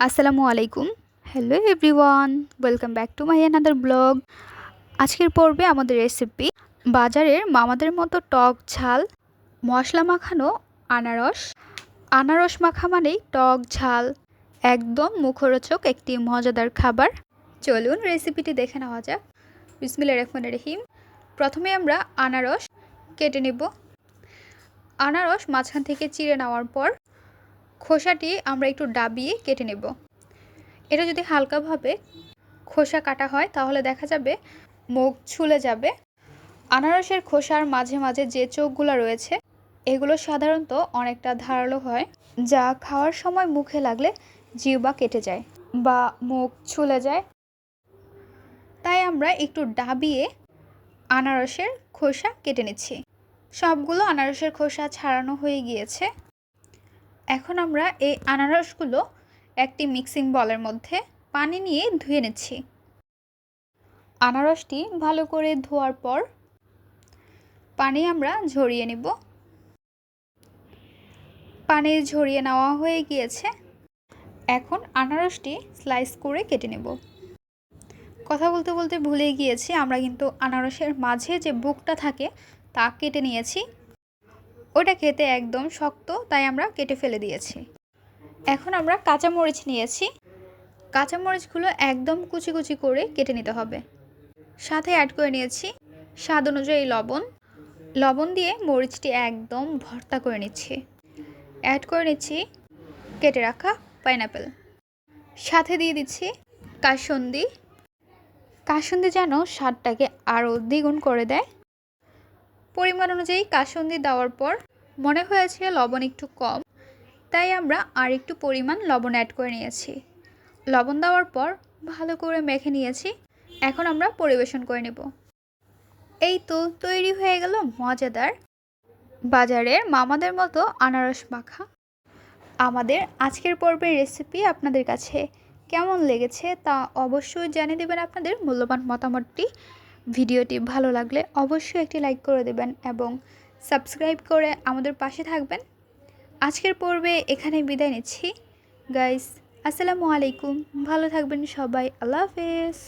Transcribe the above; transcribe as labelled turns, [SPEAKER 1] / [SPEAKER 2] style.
[SPEAKER 1] আসসালামু আলাইকুম। Hello everyone, welcome back to my another blog. আজকের পর্বে আমাদের রেসিপি বাজারের মামাদের মতো টক ঝাল মশলা মাখানো আনারস। আনারস মাখা মানেই টক ঝাল, একদম মুখরোচক একটি মজাদার খাবার। চলুন রেসিপিটি দেখে নেওয়া যাক। বিসমিল্লাহির রহমানির রহিম। প্রথমে আমরা আনারস কেটে নেব। আনারস মাঝখান থেকে চিড়ে নেওয়ার পর খোসাটি আমরা একটু ডাবিয়ে কেটে নেব। এটা যদি হালকাভাবে খোসা কাটা হয় তাহলে দেখা যাবে মুখ ছুলে যাবে। আনারসের খোসার মাঝে মাঝে যে চোখগুলো রয়েছে এগুলো সাধারণত অনেকটা ধারালো হয়, যা খাওয়ার সময় মুখে লাগলে জিহ্বা কেটে যায় বা মুখ ছুলে যায়। তাই আমরা একটু ডাবিয়ে আনারসের খোসা কেটে নিচ্ছি। সবগুলো আনারসের খোসা ছাড়ানো হয়ে গিয়েছে। এখন আমরা এই আনারসগুলো একটি মিক্সিং বলের মধ্যে পানি নিয়ে ধুয়ে নিচ্ছি। আনারসটি ভালো করে ধোয়ার পর পানি আমরা ঝরিয়ে নেব। পানি ঝরিয়ে নেওয়া হয়ে গিয়েছে। এখন আনারসটি স্লাইস করে কেটে নেব। কথা বলতে বলতে ভুলে গিয়েছি, আমরা কিন্তু আনারসের মাঝে যে বুকটা থাকে তা কেটে নিয়েছি। ওটা খেতে একদম শক্ত, তাই আমরা কেটে ফেলে দিয়েছি। এখন আমরা কাঁচামরিচ নিয়েছি। কাঁচামরিচগুলো একদম কুচি কুচি করে কেটে নিতে হবে। সাথে অ্যাড করে নিয়েছি স্বাদ অনুযায়ী লবণ। লবণ দিয়ে মরিচটি একদম ভর্তা করে নিচ্ছি। অ্যাড করে নিচ্ছি কেটে রাখা পাইনাপেল। সাথে দিয়ে দিচ্ছি কাসুন্দি। কাসুন্দি যেন স্বাদটাকে আরও দ্বিগুণ করে দেয়। পরিমাণ অনুযায়ী কাসুন্দি দেওয়ার পর মনে হয়েছে লবণ একটু কম, তাই আমরা আর একটু পরিমাণ লবণ অ্যাড করে নিয়েছি। লবণ দেওয়ার পর ভালো করে মেখে নিয়েছি। এখন আমরা পরিবেশন করে নেব। এই তো তৈরি হয়ে গেল মজাদার বাজারের মামাদের মতো আনারস মাখা। আমাদের আজকের পর্বের রেসিপি আপনাদের কাছে কেমন লেগেছে তা অবশ্যই জানিয়ে দেবেন আপনাদের মূল্যবান মতামতটি। ভিডিওটি ভালো লাগলে অবশ্যই একটি লাইক করে দেবেন এবং সাবস্ক্রাইব করে আমাদের পাশে থাকবেন। আজকের পর্বে এখানে বিদায় নিচ্ছি গাইস। আসসালামু আলাইকুম, ভালো থাকবেন সবাই। আল্লাহ হাফেজ।